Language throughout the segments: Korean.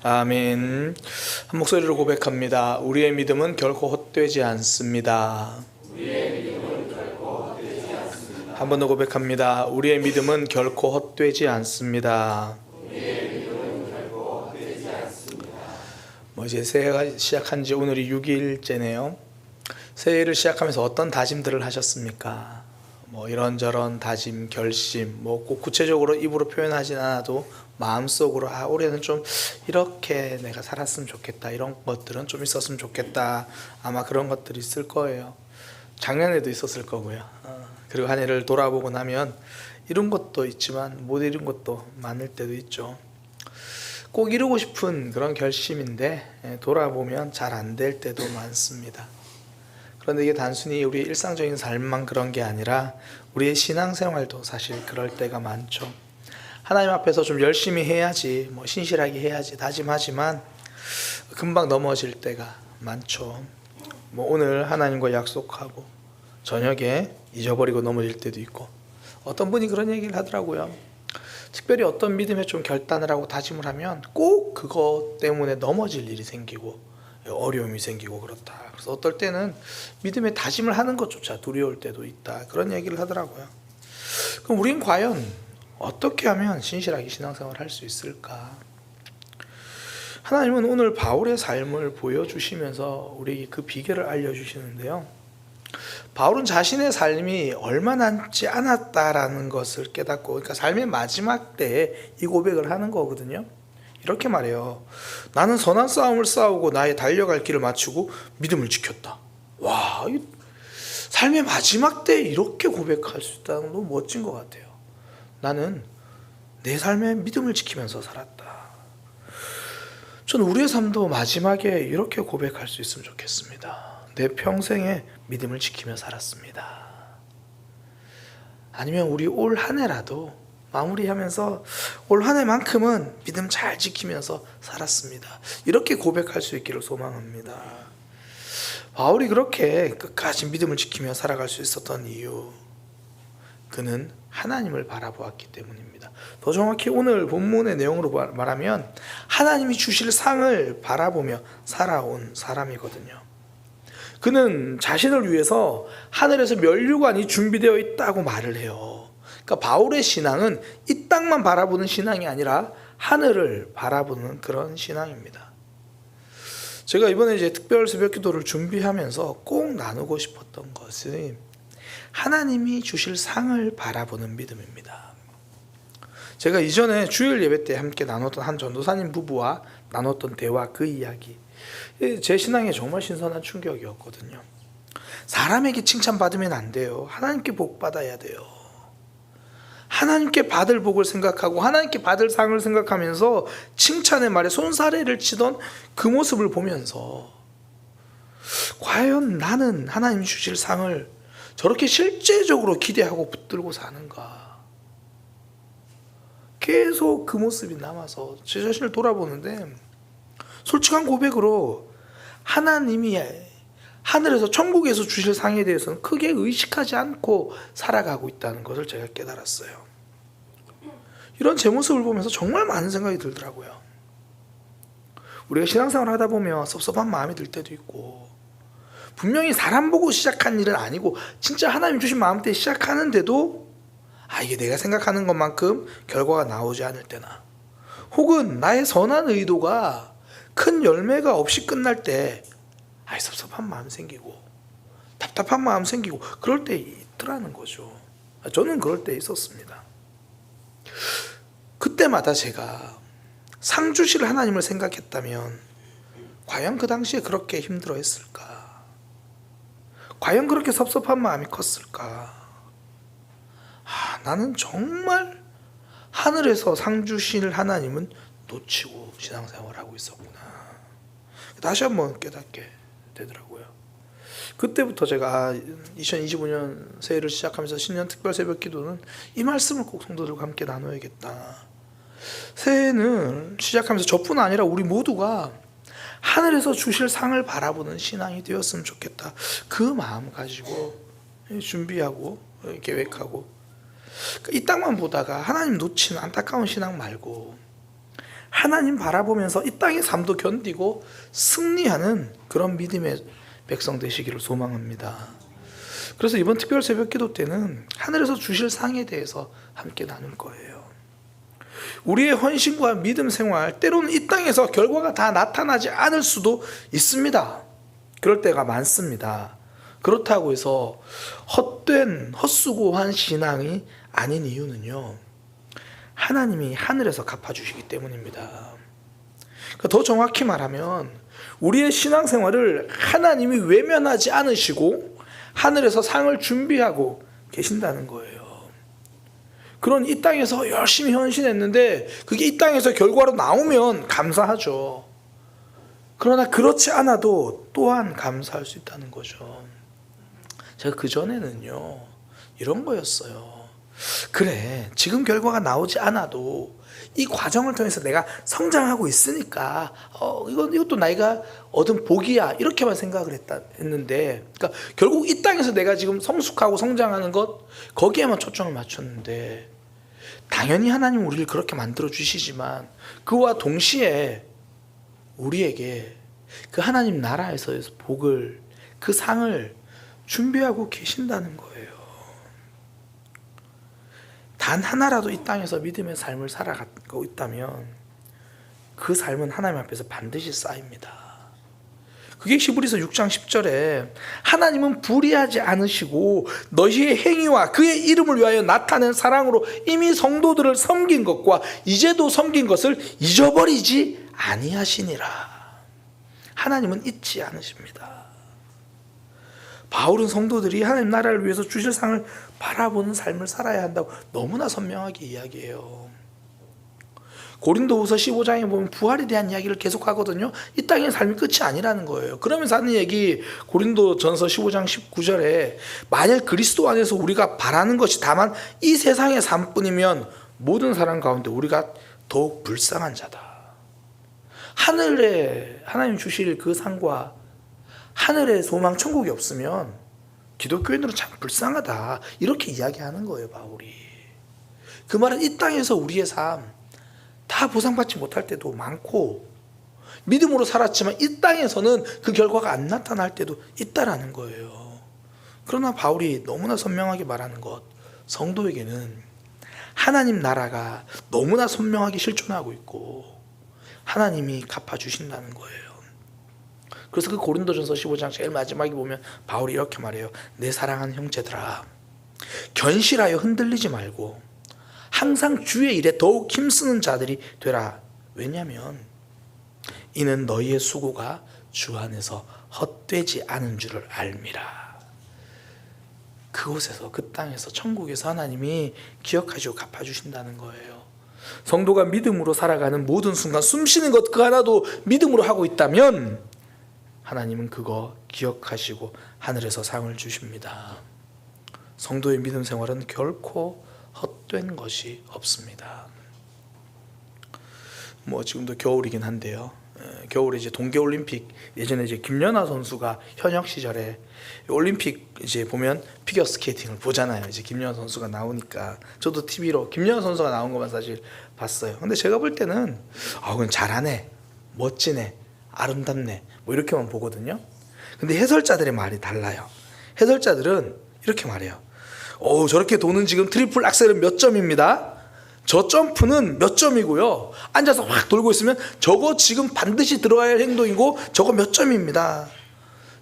아멘. 한 목소리로 고백합니다. 우리의 믿음은 결코 헛되지 않습니다. 한 번 더 고백합니다. 우리의 믿음은 결코 헛되지 않습니다. 이제 새해가 시작한 지 오늘이 6일째네요. 새해를 시작하면서 어떤 다짐들을 하셨습니까? 이런저런 다짐, 결심, 꼭 구체적으로 입으로 표현하진 않아도 마음속으로 올해는 좀 이렇게 내가 살았으면 좋겠다, 이런 것들은 좀 있었으면 좋겠다, 아마 그런 것들이 있을 거예요. 작년에도 있었을 거고요. 그리고 한 해를 돌아보고 나면 이룬 것도 있지만 못 이룬 것도 많을 때도 있죠. 꼭 이루고 싶은 그런 결심인데 돌아보면 잘 안 될 때도 많습니다. 그런데 이게 단순히 우리 일상적인 삶만 그런 게 아니라 우리의 신앙생활도 사실 그럴 때가 많죠. 하나님 앞에서 좀 열심히 해야지, 신실하게 해야지 다짐하지만 금방 넘어질 때가 많죠. 오늘 하나님과 약속하고 저녁에 잊어버리고 넘어질 때도 있고, 어떤 분이 그런 얘기를 하더라고요. 특별히 어떤 믿음에 좀 결단을 하고 다짐을 하면 꼭 그것 때문에 넘어질 일이 생기고 어려움이 생기고 그렇다. 그래서 어떨 때는 믿음에 다짐을 하는 것조차 두려울 때도 있다, 그런 얘기를 하더라고요. 그럼 우린 과연 어떻게 하면 신실하게 신앙생활을 할 수 있을까? 하나님은 오늘 바울의 삶을 보여주시면서 우리에게 그 비결을 알려주시는데요. 바울은 자신의 삶이 얼마 남지 않았다라는 것을 깨닫고, 그러니까 삶의 마지막 때에 이 고백을 하는 거거든요. 이렇게 말해요. 나는 선한 싸움을 싸우고 나의 달려갈 길을 마치고 믿음을 지켰다. 와, 삶의 마지막 때에 이렇게 고백할 수 있다는 건 너무 멋진 것 같아요. 나는 내 삶의 믿음을 지키면서 살았다. 저는 우리의 삶도 마지막에 이렇게 고백할 수 있으면 좋겠습니다. 내 평생에 믿음을 지키며 살았습니다. 아니면 우리 올 한 해라도 마무리하면서 올 한 해만큼은 믿음 잘 지키면서 살았습니다. 이렇게 고백할 수 있기를 소망합니다. 바울이 그렇게 끝까지 믿음을 지키며 살아갈 수 있었던 이유, 그는 하나님을 바라보았기 때문입니다. 더 정확히 오늘 본문의 내용으로 말하면 하나님이 주실 상을 바라보며 살아온 사람이거든요. 그는 자신을 위해서 하늘에서 면류관이 준비되어 있다고 말을 해요. 그러니까 바울의 신앙은 이 땅만 바라보는 신앙이 아니라 하늘을 바라보는 그런 신앙입니다. 제가 이번에 이제 특별 새벽 기도를 준비하면서 꼭 나누고 싶었던 것은 하나님이 주실 상을 바라보는 믿음입니다. 제가 이전에 주일 예배 때 함께 나눴던 한 전도사님 부부와 나눴던 대화, 그 이야기, 제 신앙에 정말 신선한 충격이었거든요. 사람에게 칭찬받으면 안 돼요. 하나님께 복 받아야 돼요. 하나님께 받을 복을 생각하고 하나님께 받을 상을 생각하면서 칭찬의 말에 손사래를 치던 그 모습을 보면서 과연 나는 하나님 주실 상을 저렇게 실제적으로 기대하고 붙들고 사는가? 계속 그 모습이 남아서 제 자신을 돌아보는데, 솔직한 고백으로 하나님이 하늘에서 천국에서 주실 상에 대해서는 크게 의식하지 않고 살아가고 있다는 것을 제가 깨달았어요. 이런 제 모습을 보면서 정말 많은 생각이 들더라고요. 우리가 신앙생활을 하다 보면 섭섭한 마음이 들 때도 있고, 분명히 사람 보고 시작한 일은 아니고 진짜 하나님 주신 마음때 시작하는데도 이게 내가 생각하는 것만큼 결과가 나오지 않을 때나, 혹은 나의 선한 의도가 큰 열매가 없이 끝날 때 섭섭한 마음 생기고 답답한 마음 생기고 그럴 때 있더라는 거죠. 저는 그럴 때 있었습니다. 그때마다 제가 상 주실 하나님을 생각했다면 과연 그 당시에 그렇게 힘들어했을까? 과연 그렇게 섭섭한 마음이 컸을까? 나는 정말 하늘에서 상 주실 하나님은 놓치고 신앙생활하고 있었구나. 다시 한번 깨닫게 되더라고요. 그때부터 제가 2025년 새해를 시작하면서 신년 특별 새벽 기도는 이 말씀을 꼭 성도들과 함께 나눠야겠다. 새해는 시작하면서 저뿐 아니라 우리 모두가 하늘에서 주실 상을 바라보는 신앙이 되었으면 좋겠다. 그 마음 가지고 준비하고 계획하고, 이 땅만 보다가 하나님 놓치는 안타까운 신앙 말고 하나님 바라보면서 이 땅의 삶도 견디고 승리하는 그런 믿음의 백성 되시기를 소망합니다. 그래서 이번 특별 새벽 기도 때는 하늘에서 주실 상에 대해서 함께 나눌 거예요. 우리의 헌신과 믿음 생활, 때로는 이 땅에서 결과가 다 나타나지 않을 수도 있습니다. 그럴 때가 많습니다. 그렇다고 해서 헛된 헛수고한 신앙이 아닌 이유는요, 하나님이 하늘에서 갚아주시기 때문입니다. 더 정확히 말하면 우리의 신앙생활을 하나님이 외면하지 않으시고 하늘에서 상을 준비하고 계신다는 거예요. 그런 이 땅에서 열심히 헌신했는데 그게 이 땅에서 결과로 나오면 감사하죠. 그러나 그렇지 않아도 또한 감사할 수 있다는 거죠. 제가 그전에는요, 이런 거였어요. 그래, 지금 결과가 나오지 않아도 이 과정을 통해서 내가 성장하고 있으니까 이것도 나이가 얻은 복이야, 이렇게만 생각을 했는데, 그러니까 결국 이 땅에서 내가 지금 성숙하고 성장하는 것, 거기에만 초점을 맞췄는데, 당연히 하나님 우리를 그렇게 만들어 주시지만 그와 동시에 우리에게 그 하나님 나라에서의 복을, 그 상을 준비하고 계신다는 거예요. 단 하나라도 이 땅에서 믿음의 삶을 살아가고 있다면 그 삶은 하나님 앞에서 반드시 쌓입니다. 그게 히브리서 6장 10절에 하나님은 불의하지 않으시고 너희의 행위와 그의 이름을 위하여 나타낸 사랑으로 이미 성도들을 섬긴 것과 이제도 섬긴 것을 잊어버리지 아니하시니라. 하나님은 잊지 않으십니다. 바울은 성도들이 하나님 나라를 위해서 주실 상을 바라보는 삶을 살아야 한다고 너무나 선명하게 이야기해요. 고린도후서 15장에 보면 부활에 대한 이야기를 계속 하거든요. 이 땅의 삶이 끝이 아니라는 거예요. 그러면서 하는 얘기, 고린도전서 15장 19절에 만일 그리스도 안에서 우리가 바라는 것이 다만 이 세상의 삶뿐이면 모든 사람 가운데 우리가 더욱 불쌍한 자다. 하늘에 하나님 주실 그 상과 하늘의 소망 천국이 없으면 기독교인들은 참 불쌍하다, 이렇게 이야기하는 거예요, 바울이. 그 말은 이 땅에서 우리의 삶 다 보상받지 못할 때도 많고, 믿음으로 살았지만 이 땅에서는 그 결과가 안 나타날 때도 있다라는 거예요. 그러나 바울이 너무나 선명하게 말하는 것, 성도에게는 하나님 나라가 너무나 선명하게 실존하고 있고 하나님이 갚아주신다는 거예요. 그래서 그 고린도전서 15장 제일 마지막에 보면 바울이 이렇게 말해요. 내 사랑하는 형제들아, 견실하여 흔들리지 말고 항상 주의 일에 더욱 힘쓰는 자들이 되라. 왜냐하면 이는 너희의 수고가 주 안에서 헛되지 않은 줄을 알미라. 그곳에서, 그 땅에서, 천국에서 하나님이 기억하시고 갚아주신다는 거예요. 성도가 믿음으로 살아가는 모든 순간 숨쉬는 것 그 하나도 믿음으로 하고 있다면 하나님은 그거 기억하시고 하늘에서 상을 주십니다. 성도의 믿음 생활은 결코 헛된 것이 없습니다. 지금도 겨울이긴 한데요. 겨울에 이제 동계올림픽, 예전에 이제 김연아 선수가 현역 시절에 올림픽 이제 보면 피겨 스케이팅을 보잖아요. 이제 김연아 선수가 나오니까 저도 TV로 김연아 선수가 나온 것만 사실 봤어요. 근데 제가 볼 때는 그건 잘하네, 멋지네, 아름답네, 이렇게만 보거든요. 근데 해설자들의 말이 달라요. 해설자들은 이렇게 말해요. 저렇게 도는 지금 트리플 악셀은 몇 점입니다. 저 점프는 몇 점이고요. 앉아서 확 돌고 있으면 저거 지금 반드시 들어가야 할 행동이고 저거 몇 점입니다.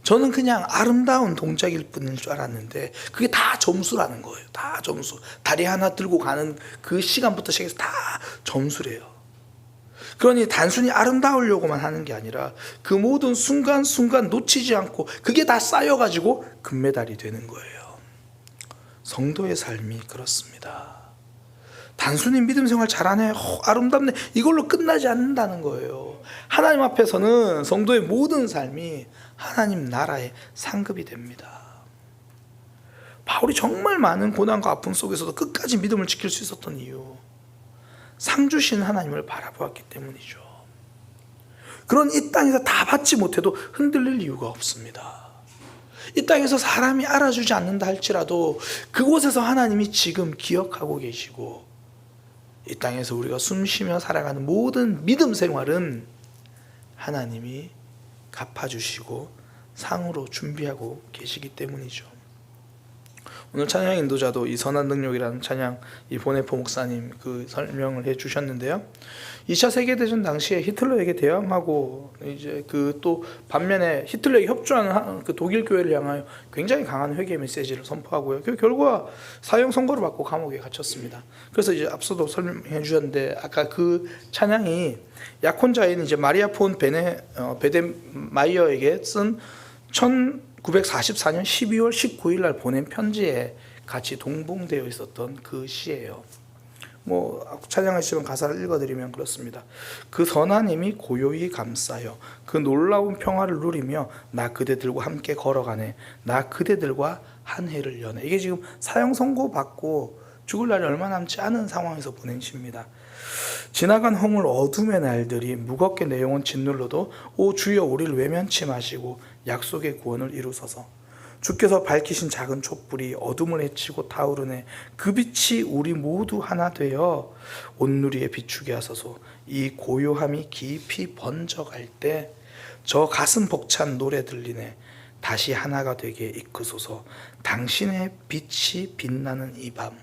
저는 그냥 아름다운 동작일 뿐인 줄 알았는데 그게 다 점수라는 거예요. 다 점수. 다리 하나 들고 가는 그 시간부터 시작해서 다 점수래요. 그러니 단순히 아름다우려고만 하는 게 아니라 그 모든 순간순간 놓치지 않고 그게 다 쌓여가지고 금메달이 되는 거예요. 성도의 삶이 그렇습니다. 단순히 믿음 생활 잘하네, 아름답네, 이걸로 끝나지 않는다는 거예요. 하나님 앞에서는 성도의 모든 삶이 하나님 나라의 상급이 됩니다. 바울이 정말 많은 고난과 아픔 속에서도 끝까지 믿음을 지킬 수 있었던 이유, 상 주신 하나님을 바라보았기 때문이죠. 그런 이 땅에서 다 받지 못해도 흔들릴 이유가 없습니다. 이 땅에서 사람이 알아주지 않는다 할지라도 그곳에서 하나님이 지금 기억하고 계시고 이 땅에서 우리가 숨쉬며 살아가는 모든 믿음 생활은 하나님이 갚아주시고 상으로 준비하고 계시기 때문이죠. 오늘 찬양 인도자도 이 선한 능력이라는 찬양 이 보네포 목사님 그 설명을 해 주셨는데요. 2차 세계대전 당시에 히틀러에게 대항하고 이제 그 또 반면에 히틀러에게 협조하는 그 독일 교회를 향하여 굉장히 강한 회개 메시지를 선포하고요. 그 결과 사형 선고를 받고 감옥에 gat혔습니다. 그래서 이제 앞서도 설명해 주셨는데 아까 그 찬양이 약혼자인 이제 마리아 폰 베데마이어에게 쓴 1944년 12월 19일 날 보낸 편지에 같이 동봉되어 있었던 그 시예요. 찬양하시면 가사를 읽어드리면 그렇습니다. 그 선하님이 고요히 감싸요. 그 놀라운 평화를 누리며 나 그대들과 함께 걸어가네. 나 그대들과 한 해를 여네. 이게 지금 사형 선고 받고 죽을 날이 얼마 남지 않은 상황에서 보낸 시입니다. 지나간 허물 어둠의 날들이 무겁게 내 영혼 짓눌러도 오 주여 우리를 외면치 마시고 약속의 구원을 이루소서. 주께서 밝히신 작은 촛불이 어둠을 헤치고 타오르네. 그 빛이 우리 모두 하나 되어 온누리에 비추게 하소서. 이 고요함이 깊이 번져갈 때 저 가슴 벅찬 노래 들리네. 다시 하나가 되게 이끄소서. 당신의 빛이 빛나는 이 밤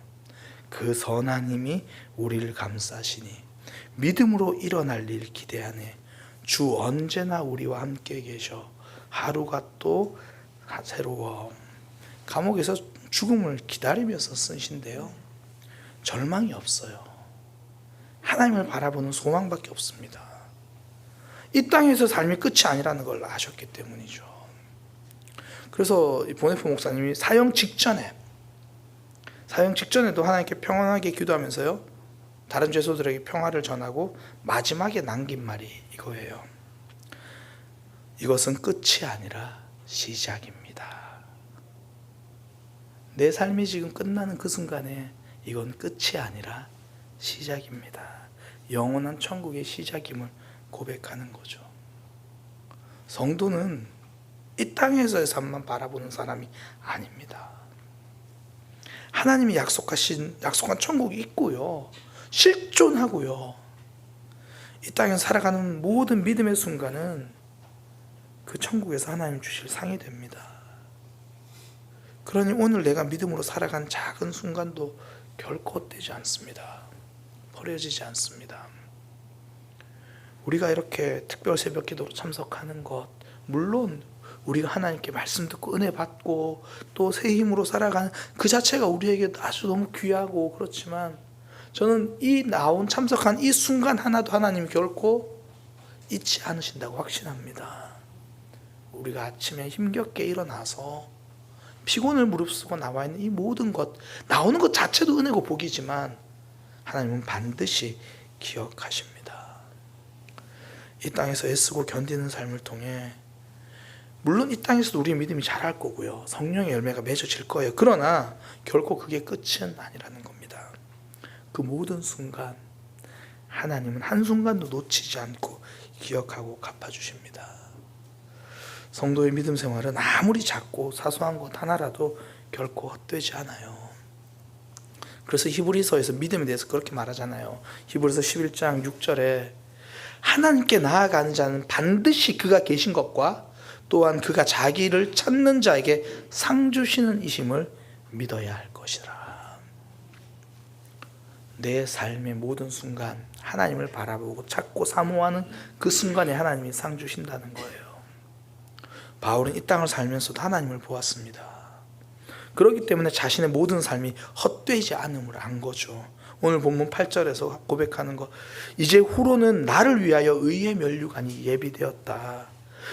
그 선한 힘이 우리를 감싸시니 믿음으로 일어날 일 기대하네. 주 언제나 우리와 함께 계셔. 하루가 또 새로워. 감옥에서 죽음을 기다리면서 쓰신데요. 절망이 없어요. 하나님을 바라보는 소망밖에 없습니다. 이 땅에서 삶이 끝이 아니라는 걸 아셨기 때문이죠. 그래서 보네포 목사님이 사형 직전에도 하나님께 평안하게 기도하면서요, 다른 죄수들에게 평화를 전하고 마지막에 남긴 말이 이거예요. 이것은 끝이 아니라 시작입니다. 내 삶이 지금 끝나는 그 순간에 이건 끝이 아니라 시작입니다. 영원한 천국의 시작임을 고백하는 거죠. 성도는 이 땅에서의 삶만 바라보는 사람이 아닙니다. 하나님이 약속한 천국이 있고요, 실존하고요, 이 땅에서 살아가는 모든 믿음의 순간은 그 천국에서 하나님 주실 상이 됩니다. 그러니 오늘 내가 믿음으로 살아간 작은 순간도 결코 헛되지 않습니다. 버려지지 않습니다. 우리가 이렇게 특별 새벽 기도로 참석하는 것, 물론 우리가 하나님께 말씀 듣고 은혜 받고 또 새 힘으로 살아가는 그 자체가 우리에게 아주 너무 귀하고 그렇지만, 저는 참석한 이 순간 하나도 하나님이 결코 잊지 않으신다고 확신합니다. 우리가 아침에 힘겹게 일어나서 피곤을 무릅쓰고 나와 있는 이 모든 것, 나오는 것 자체도 은혜고 복이지만 하나님은 반드시 기억하십니다. 이 땅에서 애쓰고 견디는 삶을 통해 물론 이 땅에서도 우리의 믿음이 자랄 거고요, 성령의 열매가 맺어질 거예요. 그러나 결코 그게 끝은 아니라는 겁니다. 그 모든 순간 하나님은 한순간도 놓치지 않고 기억하고 갚아주십니다. 성도의 믿음 생활은 아무리 작고 사소한 것 하나라도 결코 헛되지 않아요. 그래서 히브리서에서 믿음에 대해서 그렇게 말하잖아요. 히브리서 11장 6절에 하나님께 나아가는 자는 반드시 그가 계신 것과 또한 그가 자기를 찾는 자에게 상 주시는 이심을 믿어야 할 것이라. 내 삶의 모든 순간 하나님을 바라보고 찾고 사모하는 그 순간에 하나님이 상 주신다는 거예요. 바울은 이 땅을 살면서도 하나님을 보았습니다. 그렇기 때문에 자신의 모든 삶이 헛되지 않음을 안 거죠. 오늘 본문 8절에서 고백하는 것, 이제 후로는 나를 위하여 의의 면류관이 예비되었다.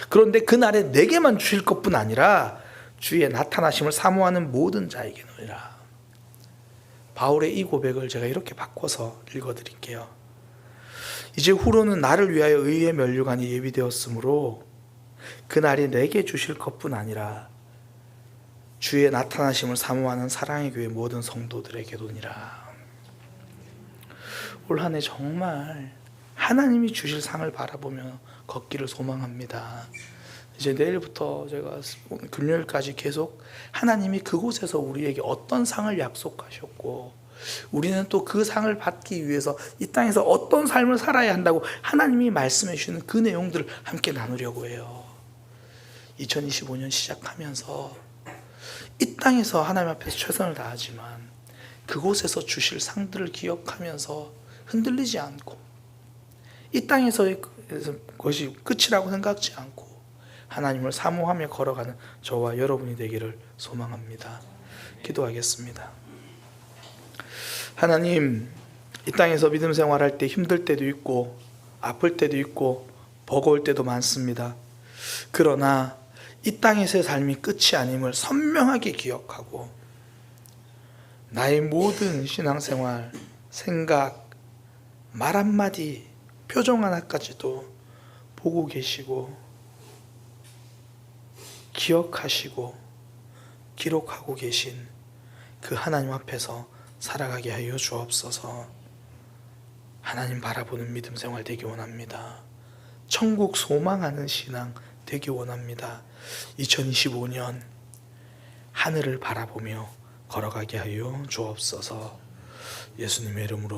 그런데 그날에 내게만 주실 것뿐 아니라 주의 나타나심을 사모하는 모든 자에게노니라. 바울의 이 고백을 제가 이렇게 바꿔서 읽어드릴게요. 이제 후로는 나를 위하여 의의 면류관이 예비되었으므로 그날이 내게 주실 것뿐 아니라 주의 나타나심을 사모하는 사랑의 교회 모든 성도들에게도니라. 올 한 해 정말 하나님이 주실 상을 바라보며 걷기를 소망합니다. 이제 내일부터 제가 금요일까지 계속 하나님이 그곳에서 우리에게 어떤 상을 약속하셨고 우리는 또 그 상을 받기 위해서 이 땅에서 어떤 삶을 살아야 한다고 하나님이 말씀해 주시는 그 내용들을 함께 나누려고 해요. 2025년 시작하면서 이 땅에서 하나님 앞에서 최선을 다하지만 그곳에서 주실 상들을 기억하면서 흔들리지 않고 이 땅에서의 것이 끝이라고 생각지 않고 하나님을 사모하며 걸어가는 저와 여러분이 되기를 소망합니다. 기도하겠습니다. 하나님, 이 땅에서 믿음 생활할 때 힘들 때도 있고 아플 때도 있고 버거울 때도 많습니다. 그러나 이 땅에서의 삶이 끝이 아님을 선명하게 기억하고 나의 모든 신앙생활, 생각, 말 한마디, 표정 하나까지도 보고 계시고 기억하시고 기록하고 계신 그 하나님 앞에서 살아가게 하여 주옵소서. 하나님 바라보는 믿음 생활 되기 원합니다. 천국 소망하는 신앙 되기 원합니다. 2025년 하늘을 바라보며 걸어가게 하여 주옵소서. 예수님의 이름으로